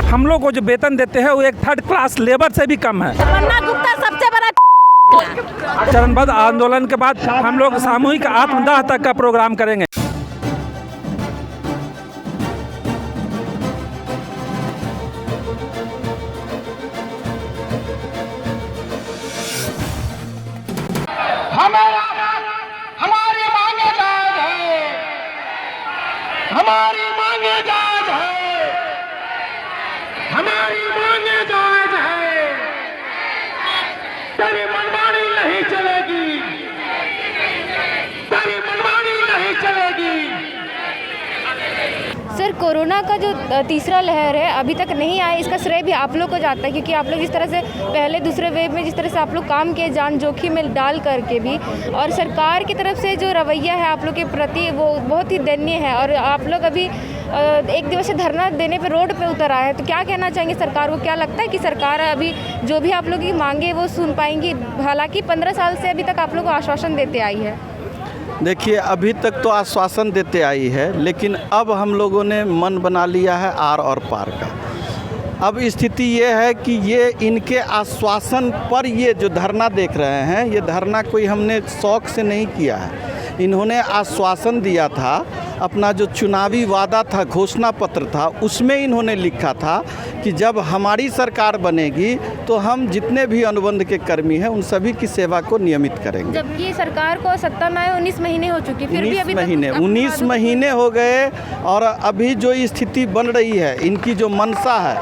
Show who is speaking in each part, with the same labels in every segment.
Speaker 1: हम लोग को जो वेतन देते हैं वो एक थर्ड क्लास लेबर से भी कम है।
Speaker 2: तमन्ना गुप्ता सबसे बड़ा
Speaker 1: चरणबद्ध आंदोलन के बाद हम लोग सामूहिक आत्मदाह तक का प्रोग्राम करेंगे।
Speaker 3: हमारी मांगे जायज है, हमारी मांगे जायज है, हमारी मांगे जायज है। तेरी मनमानी नहीं चलेगी, तेरी मनमानी नहीं चलेगी।
Speaker 4: सर, कोरोना का जो तीसरा लहर है अभी तक नहीं आया, इसका श्रेय भी आप लोग को जाता है, क्योंकि आप लोग जिस तरह से पहले दूसरे वेव में जिस तरह से आप लोग काम किए जान जोखिम में डाल करके भी, और सरकार की तरफ से जो रवैया है आप लोग के प्रति वो बहुत ही दयनीय है। और आप लोग अभी एक दिवसीय धरना देने पे रोड पे उतर आए हैं, तो क्या कहना चाहेंगे सरकार को? क्या लगता है कि सरकार अभी जो भी आप लोग की मांगे वो सुन पाएंगी? हालांकि 15 साल से अभी तक आप लोग को आश्वासन देते आई है।
Speaker 5: देखिए, अभी तक तो आश्वासन देते आई है, लेकिन अब हम लोगों ने मन बना लिया है आर और पार का। अब स्थिति ये है कि ये इनके आश्वासन पर ये जो धरना देख रहे हैं, ये धरना कोई हमने शौक से नहीं किया है। इन्होंने आश्वासन दिया था, अपना जो चुनावी वादा था, घोषणा पत्र था, उसमें इन्होंने लिखा था कि जब हमारी सरकार बनेगी तो हम जितने भी अनुबंध के कर्मी हैं उन सभी की सेवा को नियमित करेंगे।
Speaker 4: जबकि सरकार को सत्ता में आए 19 महीने हो चुके, फिर भी अभी
Speaker 5: 19 महीने हो गए, और अभी जो स्थिति बन रही है, इनकी जो मंशा है,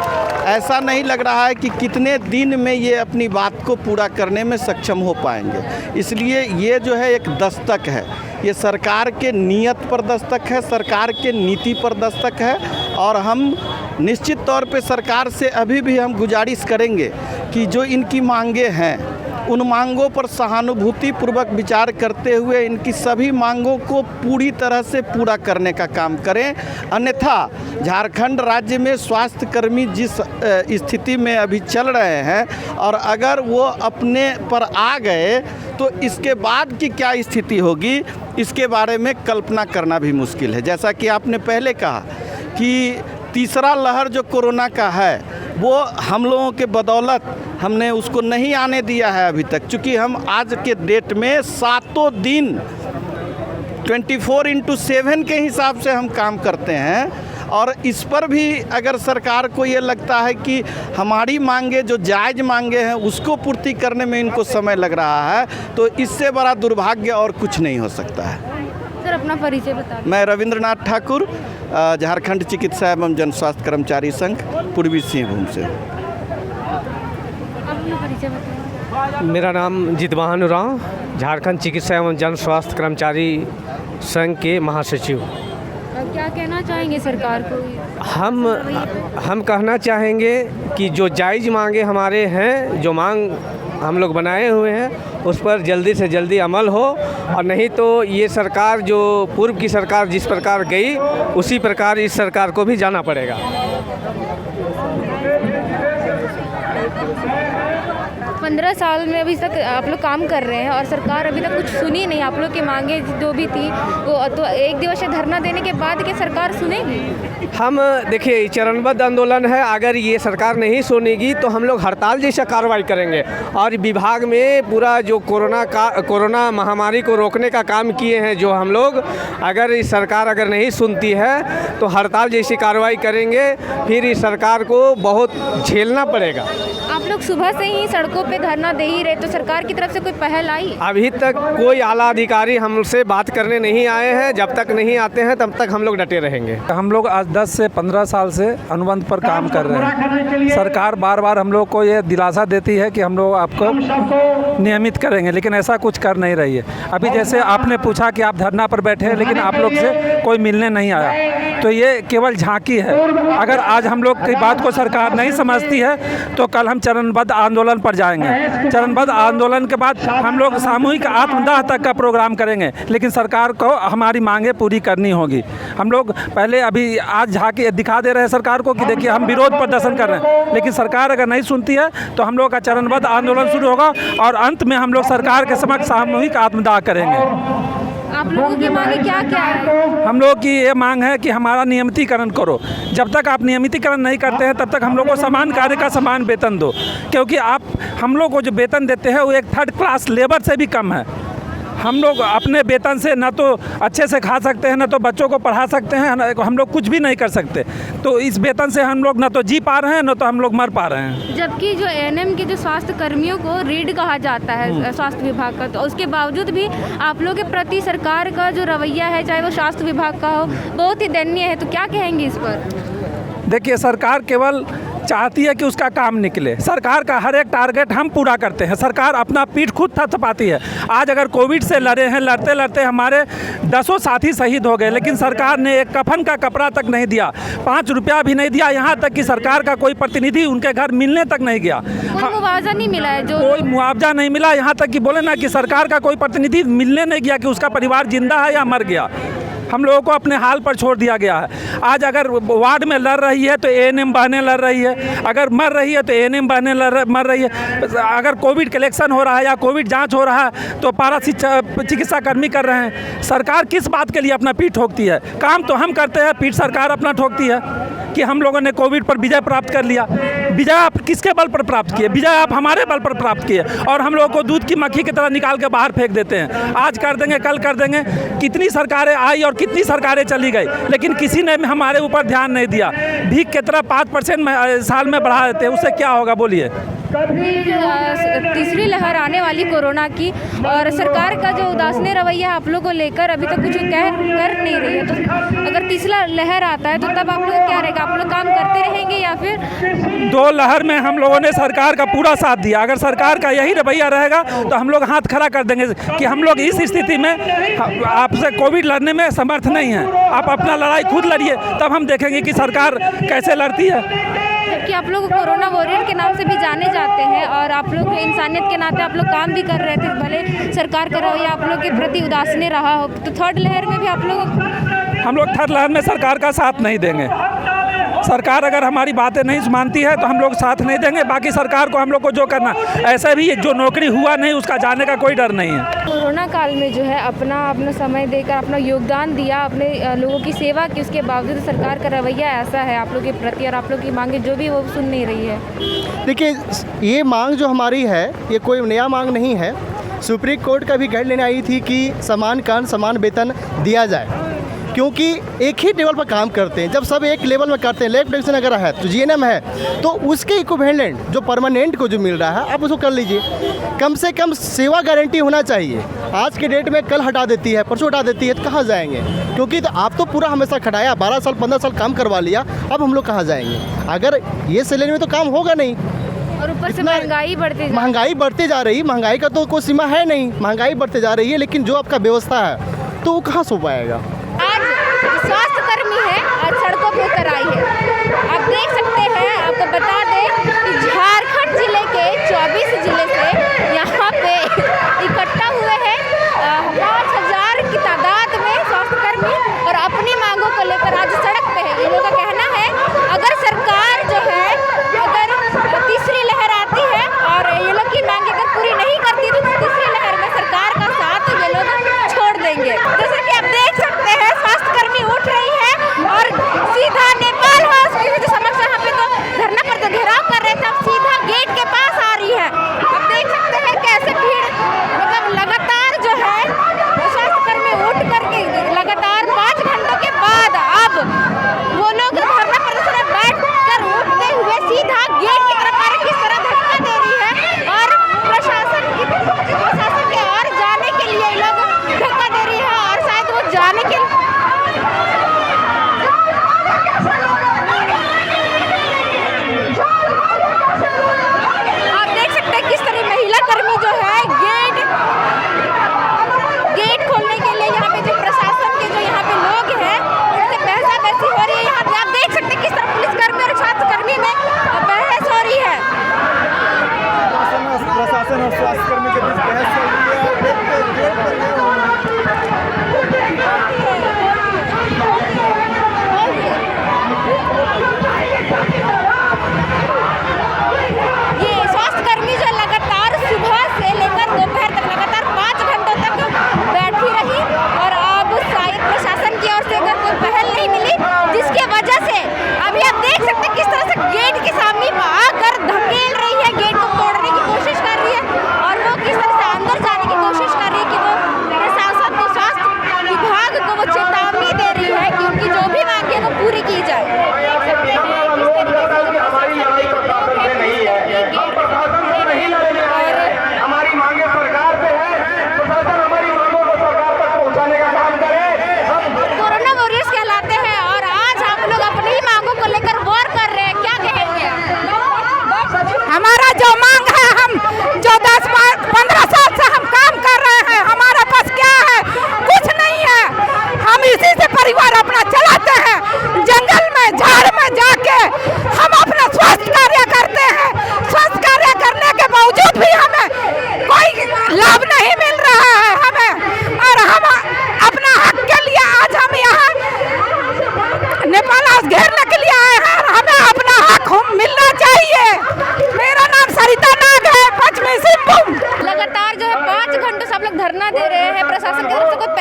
Speaker 5: ऐसा नहीं लग रहा है कि कितने दिन में ये अपनी बात को पूरा करने में सक्षम हो पाएंगे। इसलिए ये जो है एक दस्तक है, ये सरकार के नीयत पर दस्तक है, सरकार के नीति पर दस्तक है। और हम निश्चित तौर पे सरकार से अभी भी हम गुजारिश करेंगे कि जो इनकी मांगे हैं उन मांगों पर सहानुभूति पूर्वक विचार करते हुए इनकी सभी मांगों को पूरी तरह से पूरा करने का काम करें। अन्यथा झारखंड राज्य में स्वास्थ्य कर्मी जिस स्थिति में अभी चल रहे हैं, और अगर वो अपने पर आ गए तो इसके बाद की क्या स्थिति होगी, इसके बारे में कल्पना करना भी मुश्किल है। जैसा कि आपने पहले कहा कि तीसरा लहर जो कोरोना का है वो हम लोगों के बदौलत हमने उसको नहीं आने दिया है अभी तक, क्योंकि हम आज के डेट में 7 दिन 24/7 के हिसाब से हम काम करते हैं। और इस पर भी अगर सरकार को ये लगता है कि हमारी मांगे जो जायज़ मांगे हैं उसको पूर्ति करने में इनको समय लग रहा है, तो इससे बड़ा दुर्भाग्य और कुछ नहीं हो सकता है।
Speaker 4: सर, अपना परिचय बता दें।
Speaker 5: मैं रविंद्रनाथ ठाकुर, झारखंड चिकित्सा एवं जन स्वास्थ्य कर्मचारी संघ, पूर्वी सिंहभूम से।
Speaker 4: अपना परिचय बताएं।
Speaker 6: मेरा नाम जितवाहन उरांव, झारखंड चिकित्सा एवं जन स्वास्थ्य कर्मचारी संघ के महासचिव।
Speaker 4: क्या कहना चाहेंगे सरकार को?
Speaker 6: हम कहना चाहेंगे कि जो जायज़ मांगे हमारे हैं, जो मांग हम लोग बनाए हुए हैं, उस पर जल्दी से जल्दी अमल हो, और नहीं तो ये सरकार जो पूर्व की सरकार जिस प्रकार गई उसी प्रकार इस सरकार को भी जाना पड़ेगा।
Speaker 4: 15 साल में अभी तक आप लोग काम कर रहे हैं और सरकार अभी तक कुछ सुनी नहीं। आप लोग की मांगे जो भी थी वो तो एक दिवसीय धरना देने के बाद क्या सरकार सुनेगी?
Speaker 6: हम देखिए, चरणबद्ध आंदोलन है, अगर ये सरकार नहीं सुनेगी तो हम लोग हड़ताल जैसा कार्रवाई करेंगे। और विभाग में पूरा जो कोरोना महामारी को रोकने का काम किए हैं जो हम लोग, अगर इस सरकार अगर नहीं सुनती है तो हड़ताल जैसी कार्रवाई करेंगे, फिर इस सरकार को बहुत झेलना पड़ेगा।
Speaker 4: आप लोग सुबह से ही सड़कों पे धरना दे ही रहे, तो सरकार की तरफ से कोई पहल आई?
Speaker 6: अभी तक कोई आला अधिकारी हमसे बात करने नहीं आए हैं। जब तक नहीं आते हैं तब तक हम लोग डटे रहेंगे।
Speaker 1: हम लोग आज 10 से 15 साल से अनुबंध पर काम कर रहे हैं। सरकार बार बार हम लोग को ये दिलासा देती है कि हम लोग आपको नियमित करेंगे, लेकिन ऐसा कुछ कर नहीं रही है। अभी जैसे आपने पूछा कि आप धरना पर बैठे हैं लेकिन आप लोग से कोई मिलने नहीं आया, तो ये केवल झांकी है। अगर आज हम लोग की बात को सरकार नहीं समझती है तो कल हम चरणबद्ध आंदोलन पर जाएंगे। चरणबद्ध आंदोलन के बाद हम लोग सामूहिक आत्मदाह तक का प्रोग्राम करेंगे, लेकिन सरकार को हमारी मांगे पूरी करनी होगी। हम लोग पहले अभी आज झांकी दिखा दे रहे हैं सरकार को कि देखिए हम विरोध प्रदर्शन कर रहे हैं, लेकिन सरकार अगर नहीं सुनती है तो हम लोग का चरणबद्ध आंदोलन शुरू होगा और अंत में हम लोग सरकार के समक्ष सामूहिक आत्मदाह करेंगे।
Speaker 4: आप लोगों की मांगे क्या क्या है?
Speaker 1: हम लोग की ये मांग है कि हमारा नियमितीकरण करो। जब तक आप नियमितीकरण नहीं करते हैं तब तक हम लोग को समान कार्य का समान वेतन दो, क्योंकि आप हम लोग को जो वेतन देते हैं वो एक थर्ड क्लास लेबर से भी कम है। हम लोग अपने वेतन से ना तो अच्छे से खा सकते हैं, ना तो बच्चों को पढ़ा सकते हैं, हम लोग कुछ भी नहीं कर सकते। तो इस वेतन से हम लोग ना तो जी पा रहे हैं, ना तो हम लोग मर पा रहे हैं।
Speaker 4: जबकि जो एएनएम के जो स्वास्थ्य कर्मियों को रीढ़ कहा जाता है स्वास्थ्य विभाग का, तो उसके बावजूद भी आप लोग के प्रति सरकार का जो रवैया है, चाहे वो स्वास्थ्य विभाग का हो, बहुत ही दयनीय है। तो क्या कहेंगे इस पर?
Speaker 1: देखिए, सरकार केवल चाहती है कि उसका काम निकले। सरकार का हर एक टारगेट हम पूरा करते हैं। सरकार अपना पीठ खुद थपथपाती है। आज अगर कोविड से लड़े हैं, लड़ते लड़ते हमारे 10 साथी शहीद हो गए, लेकिन सरकार ने एक कफन का कपड़ा तक नहीं दिया, 5 रुपया भी नहीं दिया। यहाँ तक कि सरकार का कोई प्रतिनिधि उनके घर मिलने तक नहीं गया।
Speaker 4: कोई मुआवजा नहीं मिला है, जो
Speaker 1: कोई मुआवजा नहीं मिला। यहाँ तक कि बोले ना कि सरकार का कोई प्रतिनिधि मिलने नहीं गया कि उसका परिवार जिंदा है या मर गया। हम लोगों को अपने हाल पर छोड़ दिया गया है। आज अगर वार्ड में लड़ रही है तो एएनएम बहने लड़ रही है, अगर मर रही है तो एएनएम बहने मर रही है। अगर कोविड कलेक्शन हो रहा है या कोविड जांच हो रहा है तो पारा चिकित्सा कर्मी कर रहे हैं। सरकार किस बात के लिए अपना पीठ ठोकती है? काम तो हम करते हैं, पीठ सरकार अपना ठोकती है कि हम लोगों ने कोविड पर विजय प्राप्त कर लिया। विजय आप किसके बल पर प्राप्त किए? विजय आप हमारे बल पर प्राप्त किए और हम लोगों को दूध की मक्खी की तरह निकाल के बाहर फेंक देते हैं। आज कर देंगे, कल कर देंगे। कितनी सरकारें आई और कितनी सरकारें चली गई, लेकिन किसी ने हमारे ऊपर ध्यान नहीं दिया। भीख की तरह 5% साल में बढ़ा देते हैं, उससे क्या होगा बोलिए?
Speaker 4: तीसरी लहर आने वाली कोरोना की, और सरकार का जो उदासीन रवैया आप लोगों को लेकर अभी तक कुछ कर नहीं रही है। तो अगर तीसरा लहर आता है तो तब आप लोग क्या रहेगा? आप लोग काम करते रहेंगे या फिर?
Speaker 1: 2 लहर में हम लोगों ने सरकार का पूरा साथ दिया। अगर सरकार का यही रवैया रहेगा तो हम लोग हाथ खड़ा कर देंगे कि हम लोग इस स्थिति में आपसे कोविड लड़ने में समर्थ नहीं है। आप अपना लड़ाई खुद लड़िए, तब हम देखेंगे कि सरकार कैसे लड़ती है।
Speaker 4: कि आप लोग कोरोना वॉरियर के नाम से भी जाने जाते हैं और आप लोग इंसानियत के नाते आप लोग काम भी कर रहे थे, भले सरकार का रवैया आप लोग के प्रति उदासीन रहा हो। तो थर्ड लहर में भी हम लोग
Speaker 1: थर्ड लहर में सरकार का साथ नहीं देंगे। सरकार अगर हमारी बातें नहीं मानती है तो हम लोग साथ नहीं देंगे। बाकी सरकार को हम लोग को जो करना, ऐसे भी जो नौकरी हुआ नहीं उसका जाने का कोई डर नहीं है।
Speaker 4: कोरोना काल में जो है अपना समय देकर अपना योगदान दिया, अपने लोगों की सेवा की, उसके बावजूद सरकार का रवैया ऐसा है आप लोग के प्रति, और आप लोग की मांगे जो भी वो सुन नहीं रही है।
Speaker 2: देखिए, ये मांग जो हमारी है ये कोई नया मांग नहीं है। सुप्रीम कोर्ट का भी गाइडलाइन आई थी कि समान काम समान वेतन दिया जाए, क्योंकि एक ही लेवल पर काम करते हैं। जब सब एक लेवल में करते हैं, लैब टेक्नीशियन अगर है तो जीएनएम है, तो उसके इक्विवेलेंट जो परमानेंट को जो मिल रहा है आप उसको कर लीजिए। कम से कम सेवा गारंटी होना चाहिए। आज के डेट में कल हटा देती है, परसों हटा देती है, तो कहाँ जाएंगे? क्योंकि तो आप तो पूरा हमेशा खटाया, 12 साल 15 साल काम करवा लिया, अब हम लोग कहाँ जाएंगे? अगर ये सैलरी में तो काम होगा नहीं।
Speaker 4: और ऊपर से महंगाई
Speaker 2: बढ़ती जा रही। महंगाई का तो कोई सीमा है नहीं, महंगाई बढ़ते जा रही है, लेकिन जो आपका व्यवस्था है तो वो कहाँ सो पाएगा?
Speaker 4: आज स्वास्थ्य कर्मी है, आज सड़कों पे उतर आई है। आप देख सकते हैं, आपको बता दें कि झारखंड जिले के 24 जिले से यहाँ पे इकट्ठा हुए हैं 5000 की तादाद में स्वास्थ्यकर्मी, और अपनी मांगों को लेकर आज सड़क पे है। इन लोगों का कहना है अगर सरकार जो है, अगर तीसरी लहर आती है और ये लोग की मांग अगर पूरी नहीं करती तो तीसरी लहर में सरकार का साथ ये लोग छोड़ देंगे। जैसे कि आप देख सकते हैं स्वास्थ्यकर्मी उठ रही है और सीधा नेपाल हाउस के जो समक्ष यहाँ पे तो धरना पर तो घेराव कर रहे थे, अब सीधा गेट के पास आ रही है। आप देख सकते हैं कैसे भीड़ मतलब लगातार जो है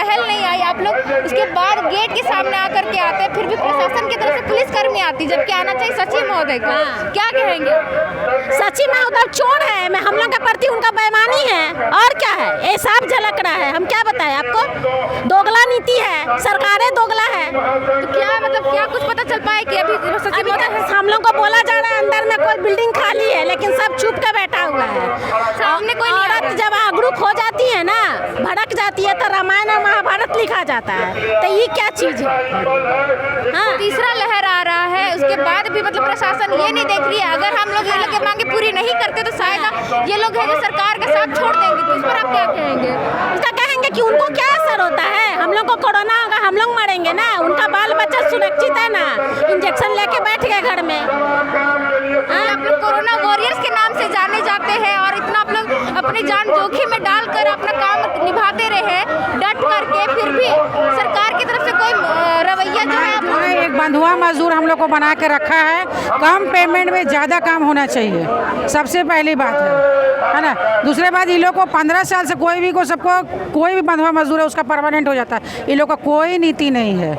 Speaker 4: पहल नहीं आई, आप लोग उसके बाद गेट के सामने आकर के आते हैं, फिर भी प्रशासन की तरफ से पुलिसकर्मी आती, जबकि आना चाहिए सचिव महोदय को। क्या कहेंगे?
Speaker 7: सचिव महोदय चोर है, मैं हम लोग के प्रति उनका बेईमानी है और क्या है, ये साफ झलक रहा है। हम क्या बताएं आपको, दोगला नीति है, सरकारें दोगला है।
Speaker 4: तो क्या मतलब क्या कुछ पता चल पाए कि अभी सचिव महोदय?
Speaker 7: हम लोग को बोला जा रहा है अंदर में कोई बिल्डिंग खाली है, लेकिन सब चुप के बैठा हुआ है।
Speaker 4: सामने कोई नहीं
Speaker 7: औरत जब आगरूक हो जाती है ना, भड़क जाती है, तो रामायण और महाभारत लिखा जाता है। तो ये क्या चीज है? हाँ,
Speaker 4: तीसरा लहर आ रहा है, उसके बाद भी मतलब प्रशासन ये नहीं देख रही है। अगर हम लोग ये लोग की मांगे पूरी नहीं करते तो शायद ये लोग है जो सरकार का साथ छोड़ देंगे। तो इस पर आप क्या कहेंगे?
Speaker 7: उसका कहेंगे कि उनको क्या असर होता है, हम लोग को कोरोना होगा, हम लोग मरेंगे ना, उनका बाल बच्चा सुरक्षित है ना, इंजेक्शन लेके बैठ गए घर में।
Speaker 4: आप लोग कोरोना वॉरियर्स के नाम से जाने जाते हैं और इतना आप लोग अपनी जान जोखिम में डालकर अपना काम निभाते रहे डट करके, फिर भी सरकार की तरफ से कोई रवैया जो है
Speaker 8: एक बंधुआ मजदूर हम लोग को बना के रखा है। कम पेमेंट में ज़्यादा काम होना चाहिए, सबसे पहली बात है ना। दूसरे बात, ये लोग को 15 साल से कोई भी को सबको कोई भी बंधुआ मजदूर है उसका परमानेंट हो जाता है। ये लोग का कोई नीति नहीं है,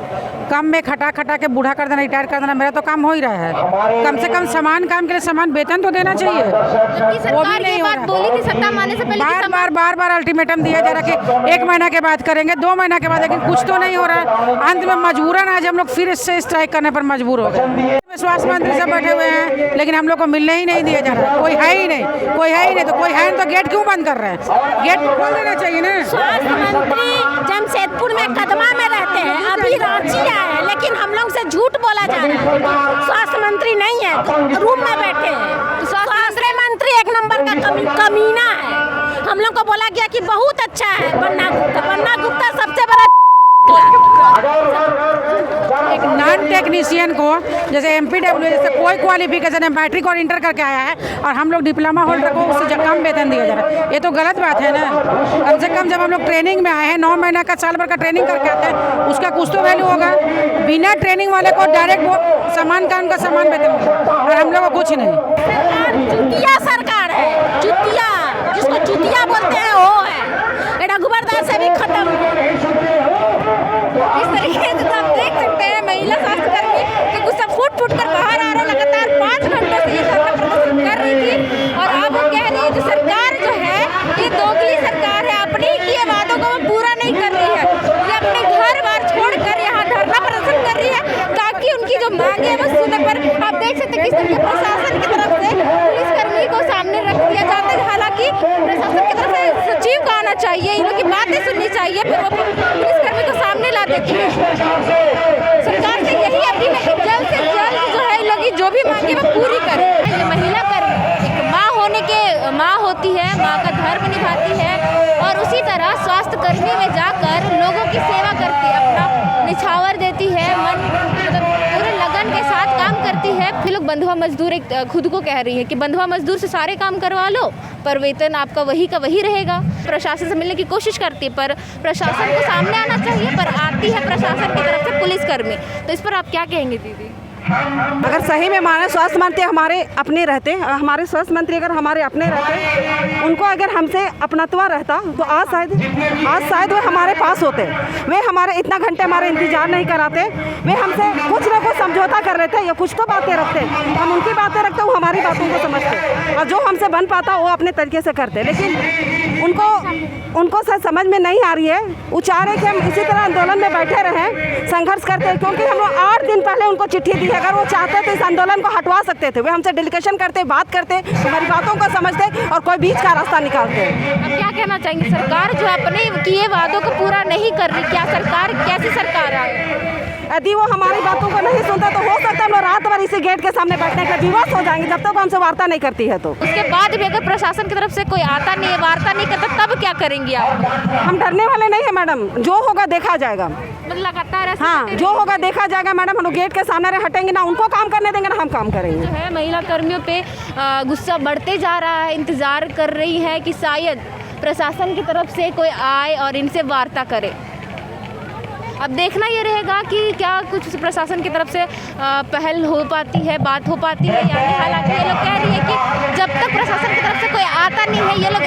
Speaker 8: कम में खटा खटा के बूढ़ा कर देना, रिटायर कर देना। मेरा तो काम हो ही रहा है, कम से कम समान काम के लिए समान वेतन तो देना चाहिए।
Speaker 4: वो भी नहीं बात बोली थी सत्ता में आने से पहले,
Speaker 8: बार अल्टीमेटम दिया जा रहा है कि 1 महीना के बाद करेंगे, 2 महीना के बाद, लेकिन कुछ तो नहीं हो रहा है। अंत में मजबूरन आज हम लोग फिर इससे स्ट्राइक करने पर मजबूर हो गए। स्वास्थ्य मंत्री सब बैठे हुए हैं, लेकिन हम लोग को मिलने ही नहीं दिया जा रहा है। कोई है ही नहीं, कोई है ही नहीं, तो कोई है नहीं तो गेट क्यों बंद कर रहे हैं? गेट खोल देना चाहिए ना।
Speaker 7: स्वास्थ्य मंत्री जमशेदपुर में कदमा में रहते हैं, अभी रांची आए हैं, लेकिन हम लोग से झूठ बोला जा रहा है। स्वास्थ्य मंत्री नहीं है, रूम में बैठे हैं। स्वास्थ्य मंत्री एक नंबर का कमीना है। हम लोग को बोला गया कि बहुत अच्छा है बन्ना गुप्ता सबसे बड़ा
Speaker 8: एक नॉन टेक्नीशियन को जैसे MPW जैसे कोई क्वालिफिकेशन है, मैट्रिक और इंटर करके आया है, और हम लोग डिप्लोमा होल्डर को उससे कम वेतन दिया जा रहा है। ये तो गलत बात है ना। कम से कम जब हम लोग ट्रेनिंग में आए हैं, 9 महीना का साल भर का ट्रेनिंग करके आते हैं, उसका कुछ तो वैल्यू होगा। बिना ट्रेनिंग वाले को डायरेक्ट समान काम का समान वेतन मिलेगा, और हम लोग को कुछ नहीं।
Speaker 7: चुतिया सरकार है, चुतिया, जिसको चुतिया बोलते हैं वो है। रघुवर दास से भी खत्म।
Speaker 4: इस तरीके से आप देख सकते हैं महिला स्वास्थ्यकर्मी कि गुस्सा फूट कर बाहर आ रहे हैं। लगातार 5 घंटों से ये धरना प्रदर्शन कर रही थी, और अब वो कह रही है जो सरकार जो है ये दोगली सरकार है, अपने किए वादों को वो पूरा नहीं कर रही है। ये अपने घर बार छोड़कर यहाँ धरना प्रदर्शन कर रही है ताकि उनकी जो मांगे है वो सुने। पर आप देख सकते हैं किस तरीके प्रशासन की तरफ से पुलिसकर्मी को सामने रख दिया जाता है। हालांकि प्रशासन की तरफ से सचिव को आना चाहिए, इन लोग की बातें सुननी चाहिए, फिर वो पुलिसकर्मी को सामने ला देती है। सरकार से यही अपील है कि जल्द से जल्द जो है लोग जो भी मांगे वो पूरी करें। ये महिला कर्मी एक माँ होती है, माँ का धर्म निभाती है, और उसी तरह स्वास्थ्य कर्मी में जाकर लोगों की सेवा करती है, अपना निछावर देती है, मतलब पूरे लगन के साथ काम करती है। फिर लोग बंधुआ मजदूर एक खुद को कह रही है कि बंधुआ मजदूर से सारे काम करवा लो, पर वेतन आपका वही का वही रहेगा। प्रशासन से मिलने की कोशिश करती है, पर प्रशासन को सामने आना चाहिए, पर आती है प्रशासन की तरफ से पुलिसकर्मी। तो इस पर आप क्या कहेंगे दीदी?
Speaker 9: अगर सही में माने स्वास्थ्य मंत्री हमारे अपने रहते, हमारे स्वास्थ्य मंत्री अगर हमारे अपने रहते, उनको अगर हमसे अपनत्वा रहता तो आज शायद वे हमारे पास होते। वे हमारे इतना घंटे हमारे इंतजार नहीं कराते, वे हमसे कुछ न कुछ समझौता कर लेते या कुछ तो बातें रखते, हम उनकी बातें रखते, वो हमारी बातों को समझते, और जो हमसे बन पाता वो अपने तरीके से करते। लेकिन उनको समझ में नहीं आ रही है। वो चाह रहे कि हम इसी तरह आंदोलन में बैठे रहें, संघर्ष करते हैं, क्योंकि हम लोग 8 दिन पहले उनको चिट्ठी दी। अगर वो चाहते तो इस आंदोलन को हटवा सकते थे। वे हमसे डेलीगेशन करते, बात करते, हमारी बातों को समझते और कोई बीच का रास्ता निकालते।
Speaker 4: अब क्या कहना चाहेंगे? सरकार जो अपने किए वादों को पूरा नहीं कर रही, क्या सरकार कैसी सरकार है?
Speaker 9: यदि वो हमारी बातों को नहीं सुनता तो हो सकता है हम लोग रात भर इसी गेट के सामने बैठने के विवश हो जाएंगे, जब तक हमसे वार्ता नहीं करती है। तो
Speaker 4: उसके बाद भी अगर प्रशासन की तरफ से कोई आता नहीं है, वार्ता नहीं करता, तब क्या करेंगी आप?
Speaker 9: हम डरने वाले नहीं है मैडम, जो होगा देखा जाएगा।
Speaker 4: मतलब लगातार
Speaker 9: हाँ, जो होगा देखा जाएगा मैडम। हम लोग गेट के सामने हटेंगे ना, उनको काम करने देंगे ना हम काम करेंगे।
Speaker 4: जो है महिला कर्मियों पे गुस्सा बढ़ते जा रहा है, इंतजार कर रही है कि शायद प्रशासन की तरफ से कोई आए और इनसे वार्ता करे। अब देखना ये रहेगा कि क्या कुछ प्रशासन की तरफ से पहल हो पाती है, बात हो पाती है या नहीं। हालांकि ये लोग कह रही है कि जब तक प्रशासन की तरफ से कोई आता नहीं है, ये लोग